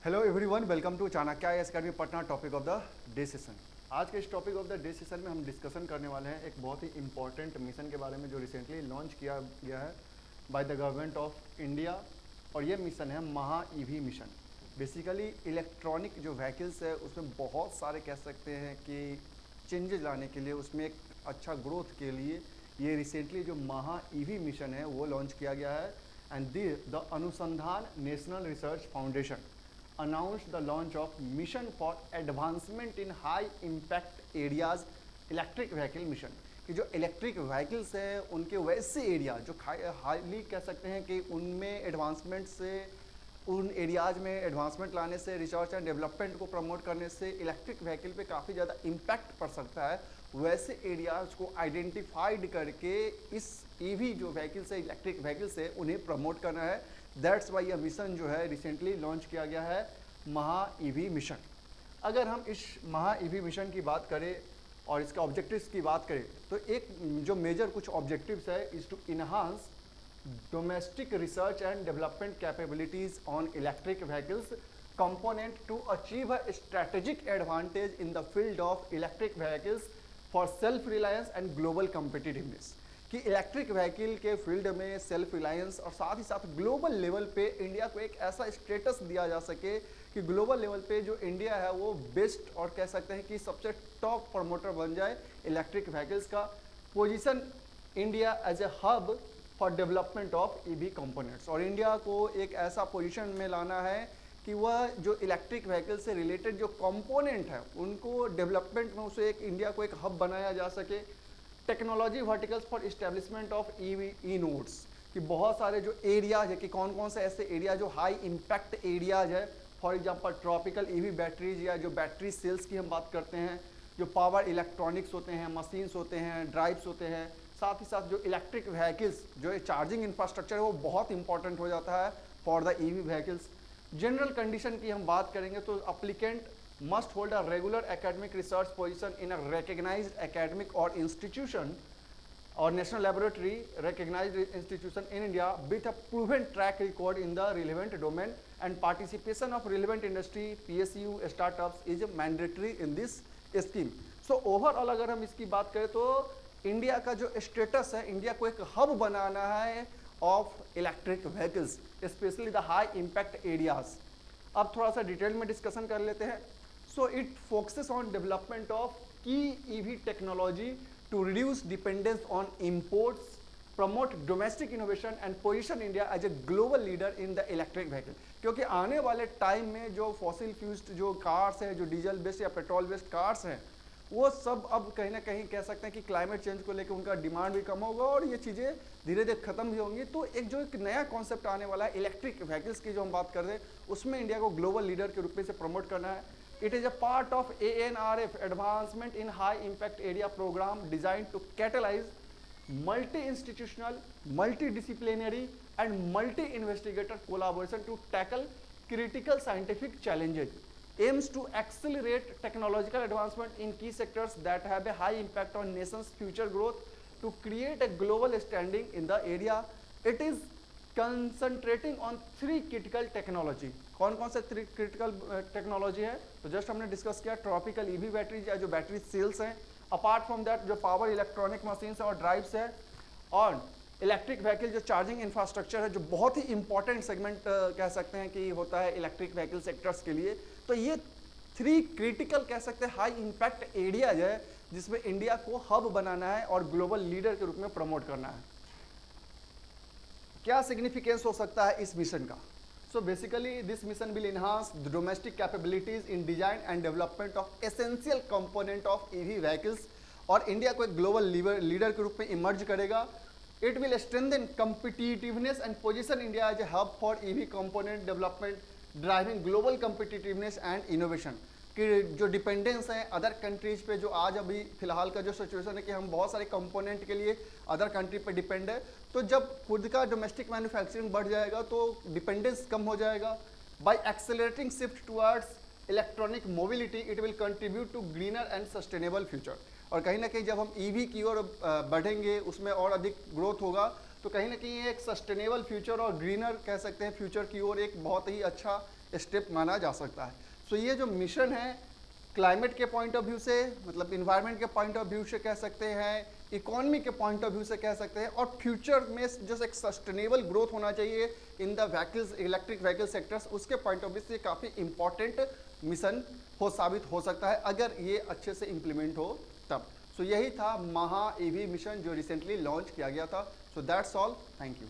Hello everyone, welcome to Chanakya IAS academy Patna. Topic of the day session. आज के इस topic of the day session में हम discussion करने वाले हैं एक बहुत ही इंपॉर्टेंट मिशन के बारे में जो रिसेंटली लॉन्च किया गया है by the government of India. और ये मिशन है महा ईवी मिशन। बेसिकली इलेक्ट्रॉनिक जो व्हीकल्स है उसमें बहुत सारे कह सकते हैं कि चेंजेस लाने के लिए, उसमें एक अच्छा ग्रोथ के लिए ये रिसेंटली जो महा ईवी मिशन है वो लॉन्च किया गया है। एंड द अनुसंधान national research foundation announced the launch of mission for advancement in high impact areas electric vehicle mission। कि जो इलेक्ट्रिक व्हीकल्स हैं उनके वैसे एरिया जो हाईली कह सकते हैं कि उनमें एडवांसमेंट से, उन एरियाज में एडवांसमेंट लाने से, रिसर्च एंड डेवलपमेंट को प्रमोट करने से इलेक्ट्रिक व्हीकल पे काफ़ी ज़्यादा इम्पैक्ट पड़ सकता है। वैसे एरियाज को आइडेंटिफाइड करके इस ईवी जो व्हीकल्स है, इलेक्ट्रिक व्हीकल्स है, उन्हें प्रमोट करना है। दैट्स वाई यह मिशन जो है रिसेंटली लॉन्च किया गया है, महा ईवी मिशन। अगर हम इस महा ईवी मिशन की बात करें और इसके ऑब्जेक्टिव्स की बात करें तो एक जो मेजर कुछ ऑब्जेक्टिव्स है is to enhance domestic research and development capabilities on electric vehicles component to achieve a strategic advantage in the field of electric vehicles for self reliance and global competitiveness। कि electric vehicle के field में self reliance और साथ ही साथ global level पे India को एक ऐसा स्टेटस दिया जा सके कि ग्लोबल लेवल पे जो इंडिया है वो बेस्ट और कह सकते हैं कि सबसे टॉप प्रमोटर बन जाए इलेक्ट्रिक व्हीकल्स का। Position India as a hub for development of EV components. और इंडिया को एक ऐसा पोजीशन में लाना है कि वह जो इलेक्ट्रिक व्हीकल से रिलेटेड जो कंपोनेंट है उनको डेवलपमेंट में उसे एक इंडिया को एक हब बनाया जा सके। Technology verticals for establishment of E nodes कि बहुत सारे जो एरियाज है कि कौन कौन से ऐसे एरिया जो हाई इम्पैक्ट एरियाज है, for example tropical EV batteries या जो बैटरी सेल्स की हम बात करते हैं, जो पावर इलेक्ट्रॉनिक्स होते हैं, मशीन्स होते हैं, ड्राइव्स होते हैं, साथ ही साथ जो इलेक्ट्रिक व्हीकल्स जो चार्जिंग इंफ्रास्ट्रक्चर है वो बहुत इंपॉर्टेंट हो जाता है for the EV vehicles. General condition की हम बात करेंगे तो applicant must hold a regular academic research position in a recognized academic or institution or national laboratory recognized institution in India with a proven track record in the relevant domain, and participation of relevant industry PSU startups is mandatory in this scheme। So overall अगर हम इसकी बात करें तो India का जो status है, India को एक हब बनाना है of electric vehicles specially the high impact areas. अब थोड़ा सा डिटेल में डिस्कशन कर लेते हैं। So it focuses on development of key EV technology to reduce dependence on imports, promote domestic innovation and position India as a global leader in the electric vehicle। क्योंकि आने वाले टाइम में जो fossil fuelled जो cars हैं, जो diesel based या petrol based cars हैं, वो सब अब कहीं ना कहीं कह सकते हैं कि क्लाइमेट चेंज को लेकर उनका डिमांड भी कम होगा और ये चीज़ें धीरे धीरे खत्म भी होंगी। तो एक नया कॉन्सेप्ट आने वाला है इलेक्ट्रिक व्हीकल्स की जो हम बात कर रहे हैं, उसमें इंडिया को ग्लोबल लीडर के रूप में से प्रमोट करना है। It is a part of ANRF Advancement in High Impact Area program designed to catalyze multi-institutional, multidisciplinary and multi-investigator collaboration to tackle critical scientific challenges, aims to accelerate technological advancement in key sectors that have a high impact on nation's future growth, to create a global standing in the area। It is concentrating on 3 critical technology. कौन कौन से 3 critical technology है तो just हमने discuss किया tropical EV batteries या जो battery cells हैं, अपार्ट फ्रॉम दैट जो पावर इलेक्ट्रॉनिक मशीन्स और ड्राइव्स है, और इलेक्ट्रिक व्हीकल जो चार्जिंग इंफ्रास्ट्रक्चर है जो बहुत ही इंपॉर्टेंट सेगमेंट कह सकते हैं कि होता है इलेक्ट्रिक व्हीकल सेक्टर्स के लिए। तो ये 3 क्रिटिकल कह सकते हैं हाई इम्पैक्ट एरियाज है जिसमें इंडिया को हब बनाना है और ग्लोबल लीडर के रूप में प्रमोट करना है। क्या सिग्निफिकेंस हो सकता है इस मिशन का? So basically this mission will enhance the domestic capabilities in design and development of essential component of EV vehicles, और इंडिया को एक ग्लोबल लीडर के रूप में इमर्ज करेगा। It will strengthen competitiveness and position India as a hub for EV component development, driving global competitiveness and innovation. कि जो dependence है अदर कंट्रीज पे, जो आज अभी फिलहाल का जो सिचुएशन है कि हम बहुत सारे कंपोनेंट के लिए अदर कंट्री पे डिपेंड है, तो जब खुद का डोमेस्टिक मैन्युफैक्चरिंग बढ़ जाएगा तो डिपेंडेंस कम हो जाएगा। By accelerating shift towards electronic mobility it will contribute to greener and sustainable future. और कहीं ना कहीं जब हम ईवी की ओर बढ़ेंगे, उसमें और अधिक ग्रोथ होगा, तो कहीं ना कहीं एक सस्टेनेबल फ्यूचर और ग्रीनर कह सकते हैं फ्यूचर की ओर एक बहुत ही अच्छा स्टेप माना जा सकता है। सो ये जो मिशन है क्लाइमेट के पॉइंट ऑफ व्यू से, मतलब इन्वायरमेंट के पॉइंट ऑफ व्यू से कह सकते हैं, इकोनॉमी के पॉइंट ऑफ व्यू से कह सकते हैं, और फ्यूचर में जो एक सस्टेनेबल ग्रोथ होना चाहिए in the vehicles, electric vehicle sectors, उसके पॉइंट ऑफ व्यू से काफ़ी इंपॉर्टेंट मिशन साबित हो सकता है अगर ये अच्छे से इम्प्लीमेंट हो तब। सो यही था महा ईवी मिशन जो रिसेंटली लॉन्च किया गया था। So that's all, thank you.